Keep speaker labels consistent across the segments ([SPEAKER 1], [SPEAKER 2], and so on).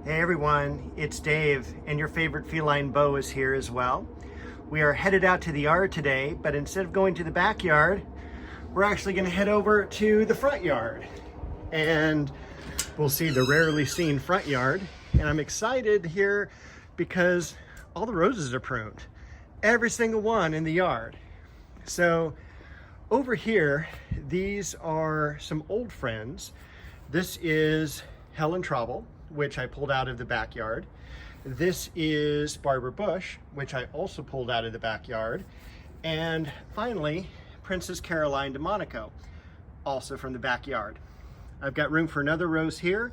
[SPEAKER 1] Hey everyone, it's Dave, and your favorite feline beau is here as well. We are headed out to the yard today, but instead of going to the backyard, we're actually going to head over to the front yard. And we'll see the rarely seen front yard. And I'm excited here because all the roses are pruned. Every single one in the yard. So over here, these are some old friends. This is Helen Trouble, which I pulled out of the backyard. This is Barbara Bush, which I also pulled out of the backyard. And finally, Princess Caroline de Monaco, also from the backyard. I've got room for another rose here.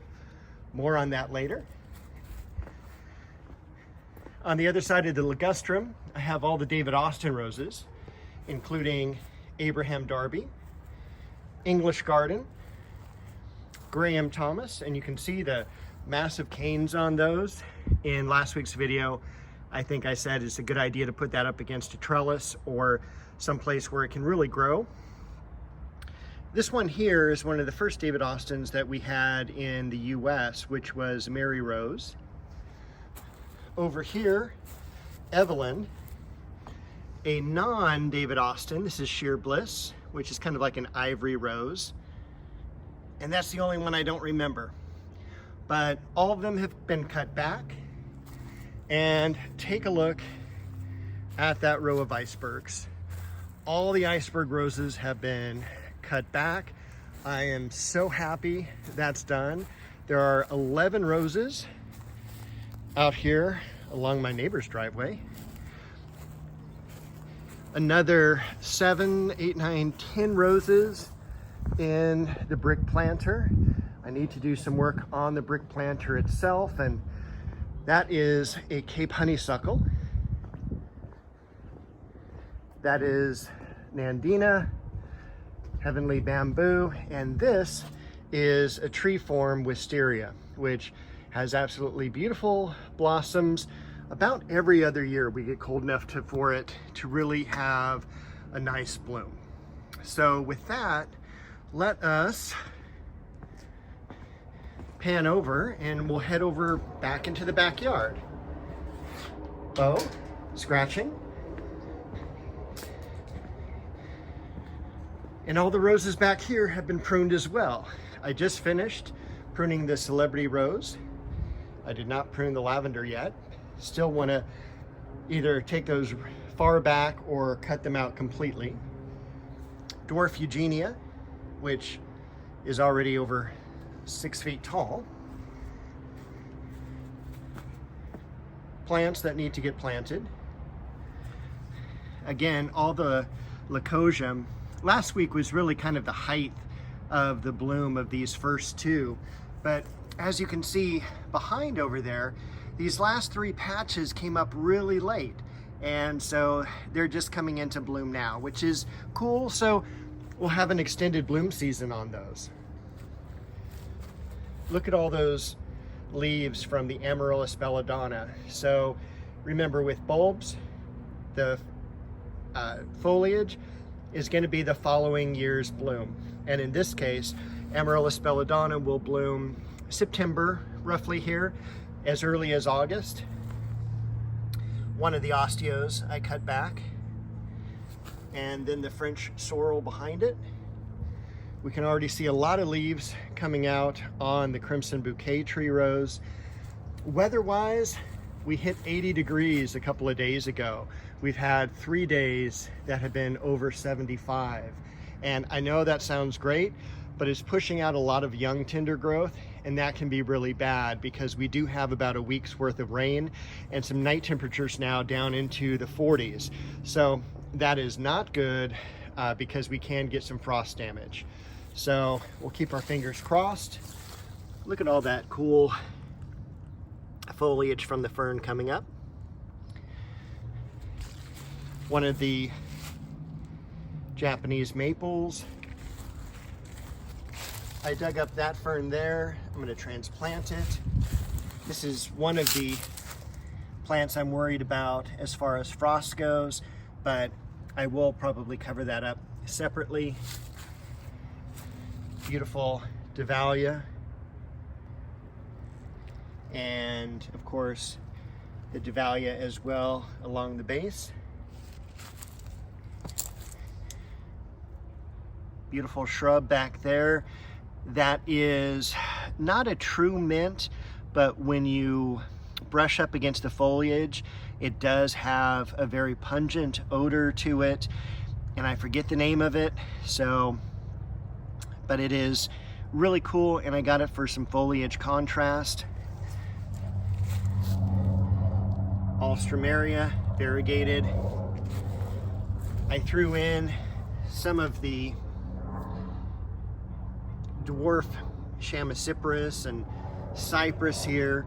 [SPEAKER 1] More on that later. On the other side of the ligustrum, I have all the David Austin roses, including Abraham Darby, English Garden, Graham Thomas, and you can see the massive canes on those. In last week's video, I think I said it's a good idea to put that up against a trellis or someplace where it can really grow. This one here is one of the first David Austins that we had in the US, which was Mary Rose. Over here, Evelyn, a non-David Austin. This is Sheer Bliss, which is kind of like an ivory rose. And that's the only one I don't remember. But all of them have been cut back. And take a look at that row of icebergs. All the iceberg roses have been cut back. I am so happy that's done. There are 11 roses out here along my neighbor's driveway. Another 7, 8, 9, 10 roses in the brick planter. I need to do some work on the brick planter itself, and that is a Cape honeysuckle. That is Nandina, heavenly bamboo, and this is a tree form wisteria, which has absolutely beautiful blossoms. About every other year we get cold enough for it to really have a nice bloom. So with that, let us pan over and we'll head over back into the backyard. Beau, scratching. And all the roses back here have been pruned as well. I just finished pruning the Celebrity Rose. I did not prune the lavender yet. Still want to either take those far back or cut them out completely. Dwarf Eugenia, which is already over 6 feet tall. Plants that need to get planted. Again, all the Lycosium. Last week was really kind of the height of the bloom of these first two, but as you can see behind over there, these last 3 patches came up really late, and so they're just coming into bloom now, which is cool. So we'll have an extended bloom season on those. Look at all those leaves from the Amaryllis belladonna. So remember, with bulbs, the foliage is going to be the following year's bloom. And in this case, Amaryllis belladonna will bloom September, roughly here, as early as August. One of the osteos I cut back, and then the French sorrel behind it. We can already see a lot of leaves coming out on the Crimson Bouquet tree rose. Weather-wise, we hit 80 degrees a couple of days ago. We've had 3 days that have been over 75. And I know that sounds great, but it's pushing out a lot of young tender growth, and that can be really bad because we do have about a week's worth of rain and some night temperatures now down into the 40s. So that is not good because we can get some frost damage. So we'll keep our fingers crossed. Look at all that cool foliage from the fern coming up. One of the Japanese maples. I dug up that fern there. I'm going to transplant it. This is one of the plants I'm worried about as far as frost goes, but I will probably cover that up separately. Beautiful Dahlia. and of course the Dahlia as well along the base. Beautiful shrub back there. That is not a true mint, but when you brush up against the foliage, it does have a very pungent odor to it, and I forget the name of it, but it is really cool, and I got it for some foliage contrast. Alstroemeria, variegated. I threw in some of the dwarf Chamaecyparis and cypress here,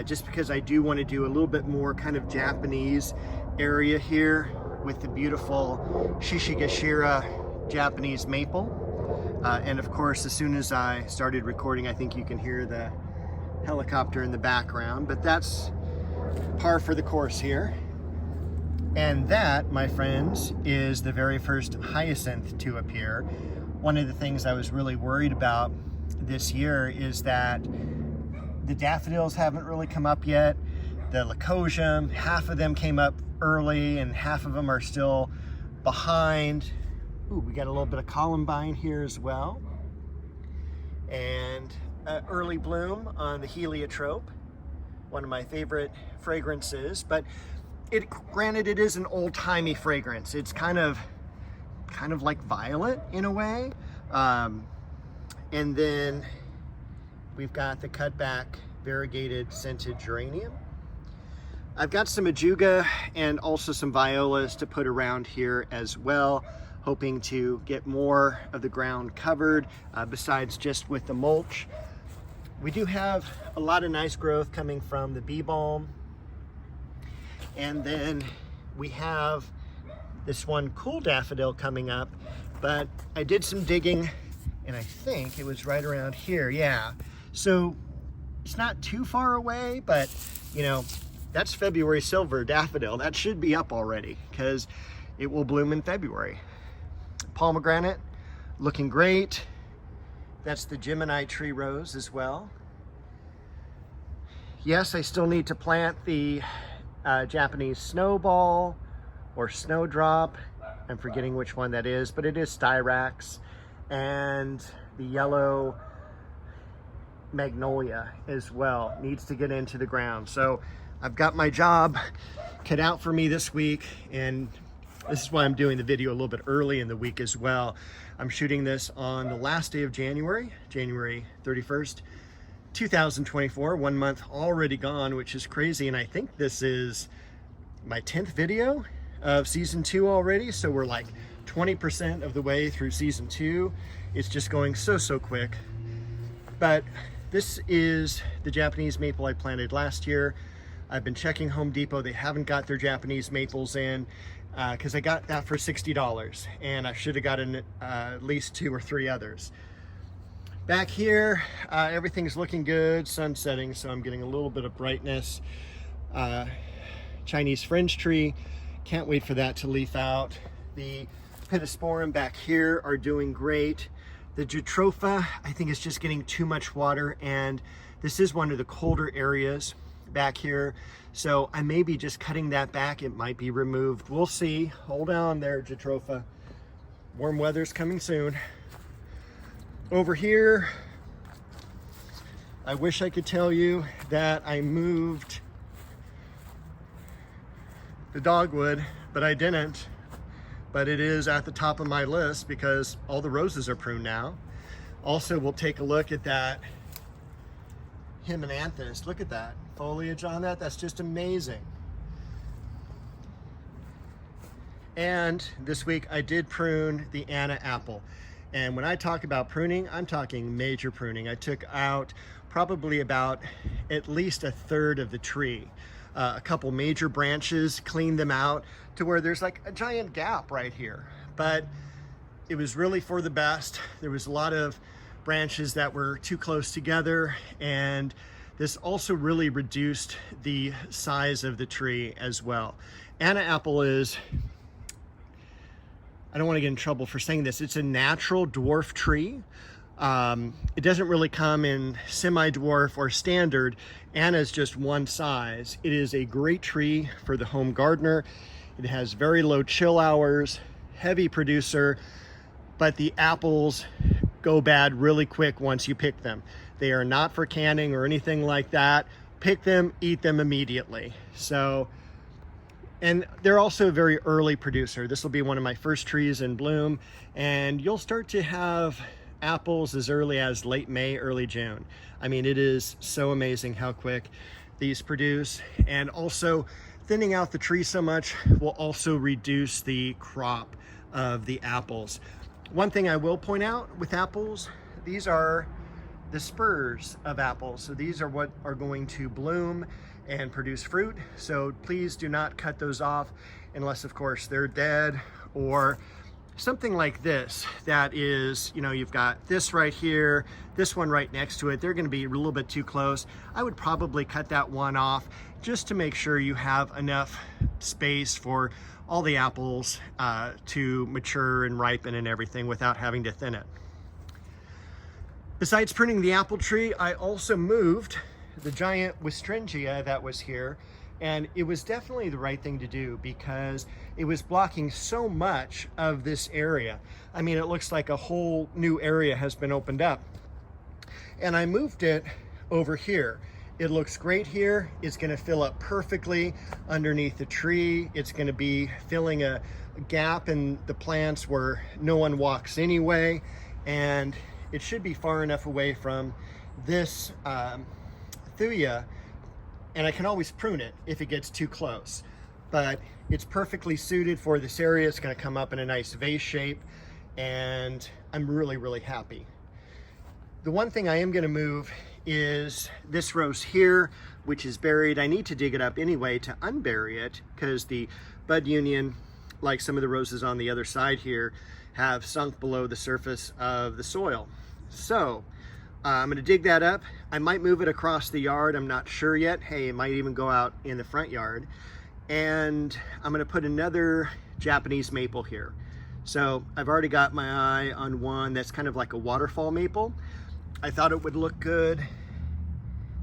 [SPEAKER 1] just because I do want to do a little bit more kind of Japanese area here with the beautiful Shishigashira Japanese maple. And of course, as soon as I started recording, I think you can hear the helicopter in the background, but that's par for the course here. And that, my friends, is the very first hyacinth to appear. One of the things I was really worried about this year is that the daffodils haven't really come up yet. The Lycosium, half of them came up early and half of them are still behind. Ooh, we got a little bit of columbine here as well. And early bloom on the heliotrope, one of my favorite fragrances, but granted it is an old-timey fragrance. It's kind of like violet in a way. And then we've got the cutback variegated scented geranium. I've got some ajuga and also some violas to put around here as well, hoping to get more of the ground covered besides just with the mulch. We do have a lot of nice growth coming from the bee balm. And then we have this one cool daffodil coming up, but I did some digging and I think it was right around here. Yeah, so it's not too far away, but you know, that's February silver daffodil. That should be up already because it will bloom in February. Pomegranate looking great. That's the Gemini tree rose as well. Yes, I still need to plant the Japanese snowball or snowdrop. I'm forgetting which one that is, but it is styrax, and the yellow magnolia as well needs to get into the ground. So I've got my job cut out for me this week, and this is why I'm doing the video a little bit early in the week as well. I'm shooting this on the last day of January, January 31st, 2024, 1 month already gone, which is crazy. And I think this is my 10th video of season 2 already. So we're like 20% of the way through season 2. It's just going so quick. But this is the Japanese maple I planted last year. I've been checking Home Depot. They haven't got their Japanese maples in because I got that for $60 and I should have gotten at least 2 or 3 others. Back here, everything's looking good, sun setting, so I'm getting a little bit of brightness. Chinese fringe tree, can't wait for that to leaf out. The Pittosporum back here are doing great. The Jatropha, I think is just getting too much water, and this is one of the colder areas back here, so I may be just cutting that back. It might be removed, we'll see. Hold on there, Jatropha. Warm weather's coming soon. Over here, I wish I could tell you that I moved the dogwood, but I didn't. But it is at the top of my list because all the roses are pruned now. Also, we'll take a look at that Hymenanthus. Look at that foliage on that. That's just amazing. And this week I did prune the Anna apple. And when I talk about pruning, I'm talking major pruning. I took out probably about at least a third of the tree. A couple major branches, cleaned them out to where there's like a giant gap right here. But it was really for the best. There was a lot of branches that were too close together, and this also really reduced the size of the tree as well. Anna apple is, I don't want to get in trouble for saying this, it's a natural dwarf tree. It doesn't really come in semi-dwarf or standard. Anna's just one size. It is a great tree for the home gardener. It has very low chill hours, heavy producer, but the apples go bad really quick once you pick them. They are not for canning or anything like that. Pick them, eat them immediately. So, and they're also a very early producer. This will be one of my first trees in bloom, and you'll start to have apples as early as late May, early June. I mean, it is so amazing how quick these produce. And also thinning out the tree so much will also reduce the crop of the apples. One thing I will point out with apples, these are the spurs of apples. So these are what are going to bloom and produce fruit. So please do not cut those off unless, of course, they're dead, or something like this that is, you know, you've got this right here, this one right next to it. They're going to be a little bit too close. I would probably cut that one off just to make sure you have enough space for all the apples to mature and ripen and everything without having to thin it. Besides pruning the apple tree, I also moved the giant Westringia that was here, and it was definitely the right thing to do because it was blocking so much of this area. I mean, it looks like a whole new area has been opened up. And I moved it over here. It looks great here. It's gonna fill up perfectly underneath the tree. It's gonna be filling a gap in the plants where no one walks anyway. And it should be far enough away from this thuya, and I can always prune it if it gets too close. But it's perfectly suited for this area. It's gonna come up in a nice vase shape, and I'm really, really happy. The one thing I am gonna move is this rose here, which is buried. I need to dig it up anyway to unbury it because the bud union, like some of the roses on the other side here, have sunk below the surface of the soil. So I'm gonna dig that up. I might move it across the yard. I'm not sure yet. Hey, it might even go out in the front yard. And I'm gonna put another Japanese maple here. So I've already got my eye on one that's kind of like a waterfall maple. I thought it would look good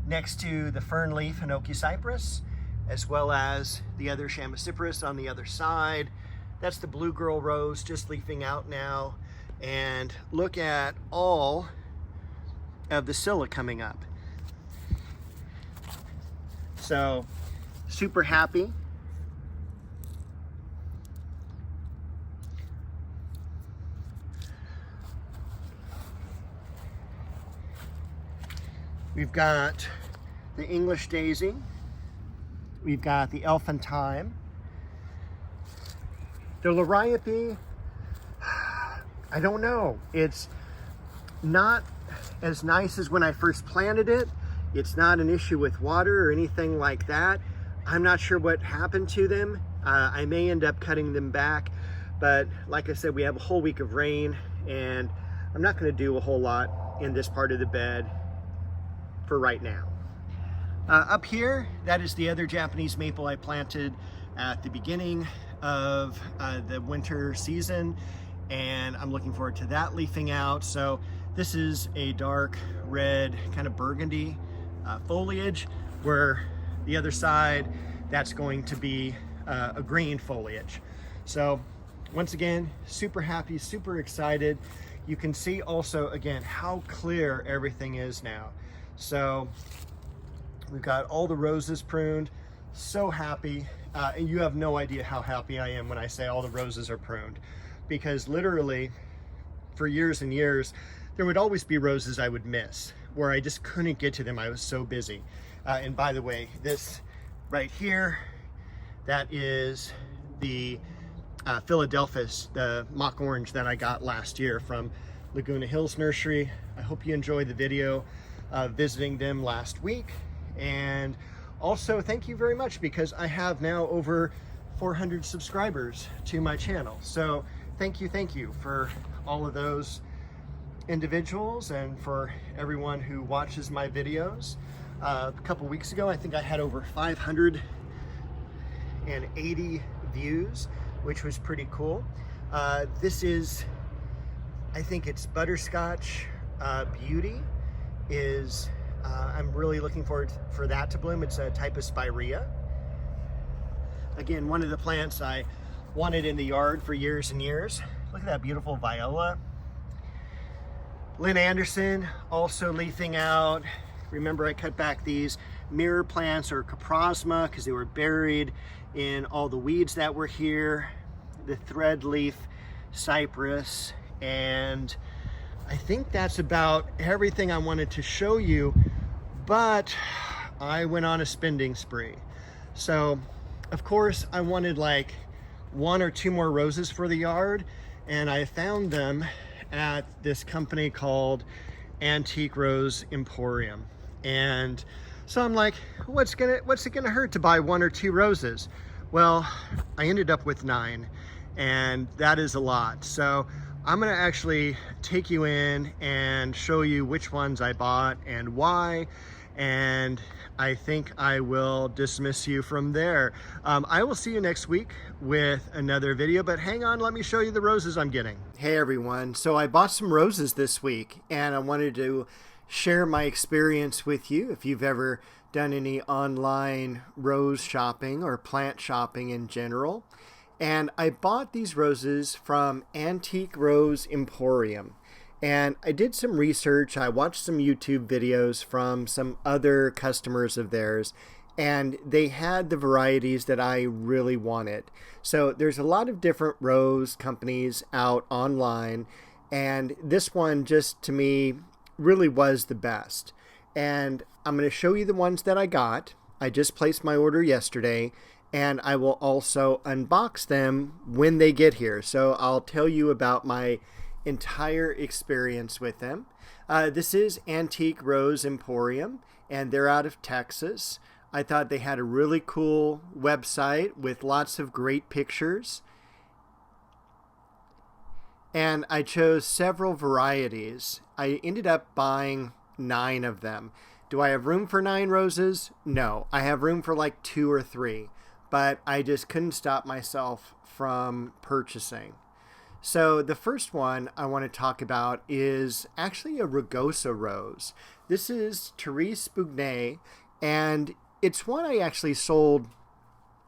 [SPEAKER 1] next to the fern leaf Hinoki cypress, as well as the other Chamaecyparis on the other side. That's the blue girl rose just leafing out now. And look at all of the scilla coming up. So super happy. We've got the English daisy. We've got the elephantine. The liriope, I don't know. It's not as nice as when I first planted it. It's not an issue with water or anything like that. I'm not sure what happened to them. I may end up cutting them back, but like I said, we have a whole week of rain, and I'm not going to do a whole lot in this part of the bed for right now. Up here, that is the other Japanese maple I planted at the beginning of the winter season, and I'm looking forward to that leafing out. So this is a dark red, kind of burgundy foliage, where the other side, that's going to be a green foliage. So once again, super happy, super excited. You can see also, again, how clear everything is now. So we've got all the roses pruned. So happy. And you have no idea how happy I am when I say all the roses are pruned, because literally for years and years, there would always be roses I would miss where I just couldn't get to them. I was so busy. And by the way, this right here, that is the Philadelphus, the mock orange that I got last year from Laguna Hills Nursery. I hope you enjoyed the video visiting them last week. And also thank you very much, because I have now over 400 subscribers to my channel. So thank you for all of those individuals and for everyone who watches my videos. A couple weeks ago, I think I had over 580 views, which was pretty cool. This is, I think it's butterscotch beauty is, I'm really looking forward for that to bloom. It's a type of spirea. Again, one of the plants I wanted in the yard for years and years. Look at that beautiful viola. Lynn Anderson also leafing out. Remember, I cut back these mirror plants or coprosma because they were buried in all the weeds that were here. The thread leaf cypress, and I think that's about everything I wanted to show you, but I went on a spending spree. So of course I wanted like 1 or 2 more roses for the yard, and I found them at this company called Antique Rose Emporium. And so I'm like, what's it gonna hurt to buy 1 or 2 roses? Well, I ended up with 9, and that is a lot. So I'm gonna actually take you in and show you which ones I bought and why, and I think I will dismiss you from there. I will see you next week with another video, but hang on, let me show you the roses I'm getting. Hey everyone, so I bought some roses this week, and I wanted to share my experience with you. If you've ever done any online rose shopping or plant shopping in general. And I bought these roses from Antique Rose Emporium. And I did some research. I watched some YouTube videos from some other customers of theirs, and they had the varieties that I really wanted. So there's a lot of different rose companies out online, and this one just to me really was the best. And I'm going to show you the ones that I got. I just placed my order yesterday, and I will also unbox them when they get here. So I'll tell you about my entire experience with them. This is Antique Rose Emporium, and they're out of Texas. I thought they had a really cool website with lots of great pictures. And I chose several varieties. I ended up buying 9 of them. Do I have room for 9 roses? No, I have room for like 2 or 3, but I just couldn't stop myself from purchasing. So the first one I want to talk about is actually a rugosa rose. This is Therese Bugnet, and it's one I actually sold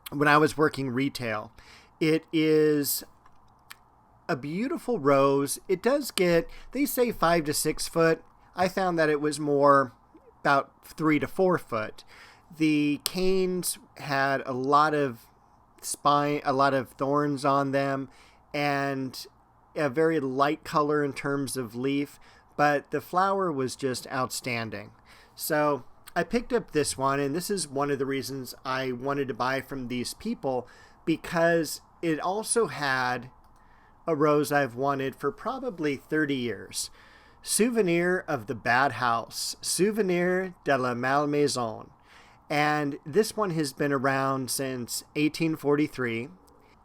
[SPEAKER 1] when I was working retail. It is a beautiful rose. It does get, they say 5 to 6 foot. I found that it was more about 3 to 4 foot. The canes had a lot of spine, a lot of thorns on them, and a very light color in terms of leaf, but the flower was just outstanding. So I picked up this one, and this is one of the reasons I wanted to buy from these people, because it also had a rose I've wanted for probably 30 years. Souvenir of the Bad House, Souvenir de la Malmaison. And this one has been around since 1843,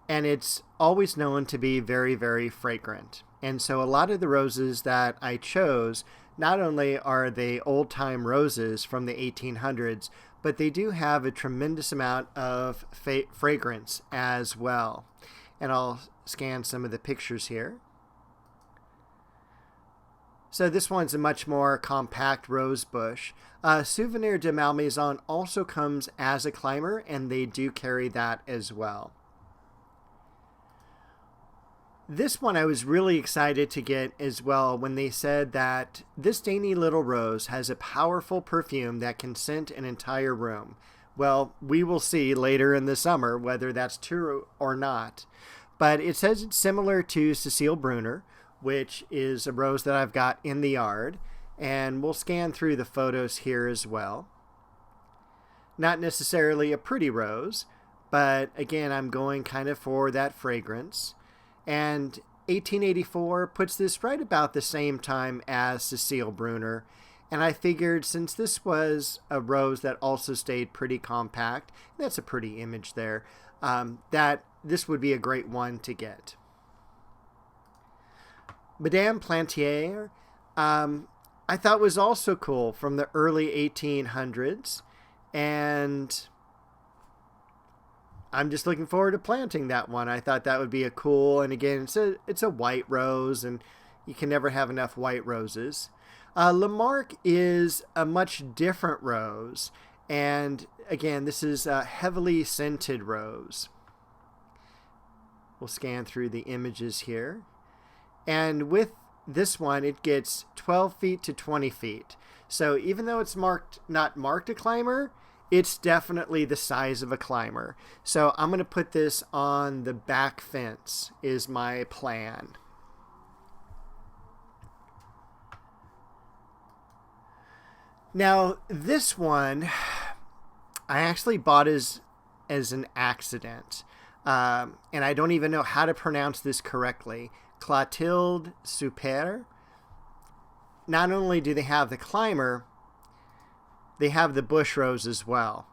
[SPEAKER 1] and it's always known to be very, very fragrant. And so a lot of the roses that I chose, not only are they old-time roses from the 1800s, but they do have a tremendous amount of fragrance as well. And I'll scan some of the pictures here. So this one's a much more compact rose bush. Souvenir de Malmaison also comes as a climber, and they do carry that as well. This one I was really excited to get as well when they said that this dainty little rose has a powerful perfume that can scent an entire room. Well, we will see later in the summer whether that's true or not. But it says it's similar to Cecile Brunner, which is a rose that I've got in the yard, and we'll scan through the photos here as well. Not necessarily a pretty rose, but again, I'm going kind of for that fragrance. And 1884 puts this right about the same time as Cecile Brunner, and I figured since this was a rose that also stayed pretty compact, that's a pretty image there, that this would be a great one to get. Madame Plantier, I thought was also cool, from the early 1800s, and I'm just looking forward to planting that one. I thought that would be a cool, and again, it's a white rose, and you can never have enough white roses. Lamarck is a much different rose. And again, this is a heavily scented rose. We'll scan through the images here. And with this one, it gets 12 feet to 20 feet. So even though it's not marked a climber, it's definitely the size of a climber. So I'm going to put this on the back fence is my plan. Now, this one, I actually bought as an accident. And I don't even know how to pronounce this correctly. Clotilde Super. Not only do they have the climber, they have the bush rose as well.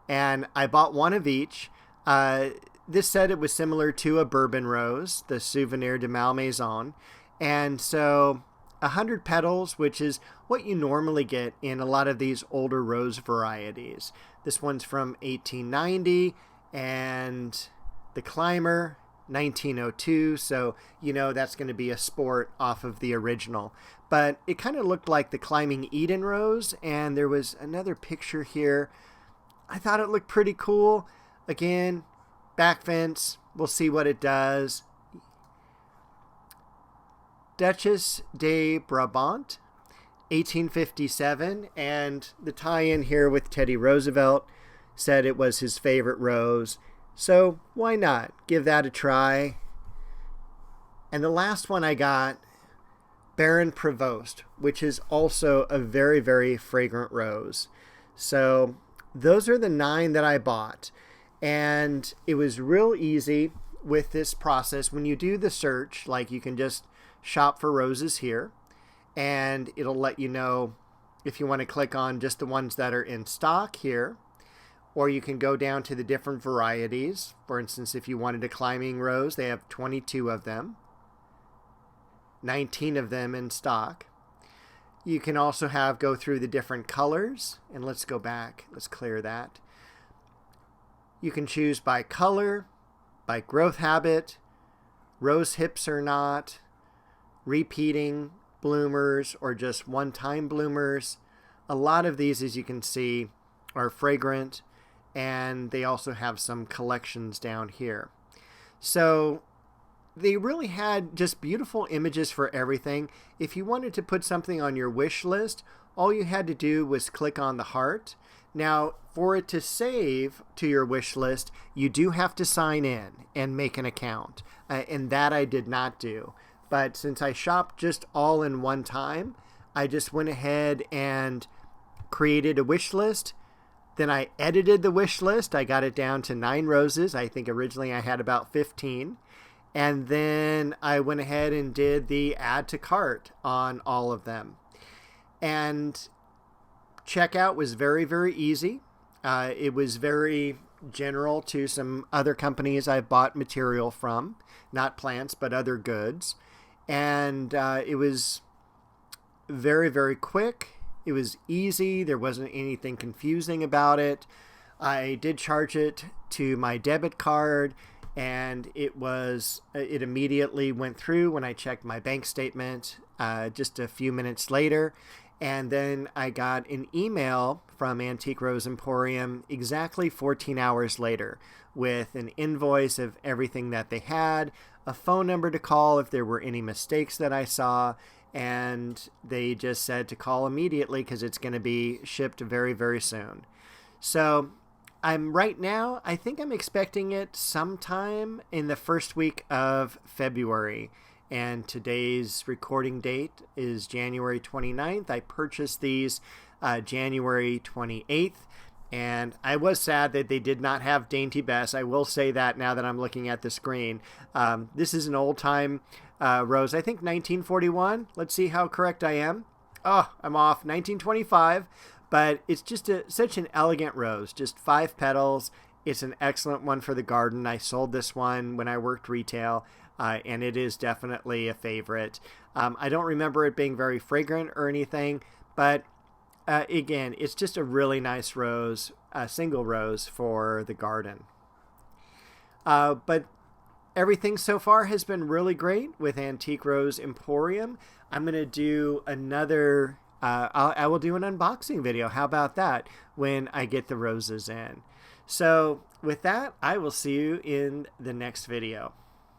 [SPEAKER 1] And I bought one of each. This said it was similar to a bourbon rose, the Souvenir de Malmaison. And so 100 petals, which is what you normally get in a lot of these older rose varieties. This one's from 1890, and the climber 1902, so you know that's going to be a sport off of the original. But it kind of looked like the Climbing Eden rose, and there was another picture here. I thought it looked pretty cool. Again, back fence, we'll see what it does. Duchess de Brabant, 1857, and the tie-in here with Teddy Roosevelt said it was his favorite rose. So why not give that a try? And the last one I got, Baron Prevost, which is also a very, very fragrant rose. So those are the 9 that I bought. And it was real easy with this process. When you do the search, like you can just shop for roses here, and it'll let you know if you want to click on just the ones that are in stock here. Or you can go down to the different varieties. For instance, if you wanted a climbing rose, they have 22 of them. 19 of them in stock. You can also go through the different colors. And let's go back. Let's clear that. You can choose by color, by growth habit, rose hips or not, repeating bloomers or just one-time bloomers. A lot of these, as you can see, are fragrant. And they also have some collections down here. So they really had just beautiful images for everything. If you wanted to put something on your wish list, all you had to do was click on the heart. Now, for it to save to your wish list, you do have to sign in and make an account. And that I did not do. But since I shopped just all in one time, I just went ahead and created a wish list. Then I edited the wish list. I got it down to 9 roses. I think originally I had about 15. And then I went ahead and did the add to cart on all of them. And checkout was very, very easy. It was very general to some other companies I've bought material from. Not plants, but other goods. And it was very, very quick. It was easy. There wasn't anything confusing about it. I did charge it to my debit card, and it immediately went through when I checked my bank statement just a few minutes later. And then I got an email from Antique Rose Emporium exactly 14 hours later with an invoice of everything that they had, a phone number to call if there were any mistakes that I saw, and they just said to call immediately because it's going to be shipped very, very soon. So right now, I think I'm expecting it sometime in the first week of February. And today's recording date is January 29th. I purchased these January 28th. And I was sad that they did not have Dainty Bess. I will say that now that I'm looking at the screen. This is an old-time rose. I think 1941. Let's see how correct I am. Oh, I'm off. 1925. But it's just such an elegant rose. Just 5 petals. It's an excellent one for the garden. I sold this one when I worked retail. And it is definitely a favorite. I don't remember it being very fragrant or anything. But again, it's just a really nice rose. A single rose for the garden. But everything so far has been really great with Antique Rose Emporium. I'm going to do another
[SPEAKER 2] I will do an unboxing video. How about that when I get the roses in? So with that, I will see you in the next video.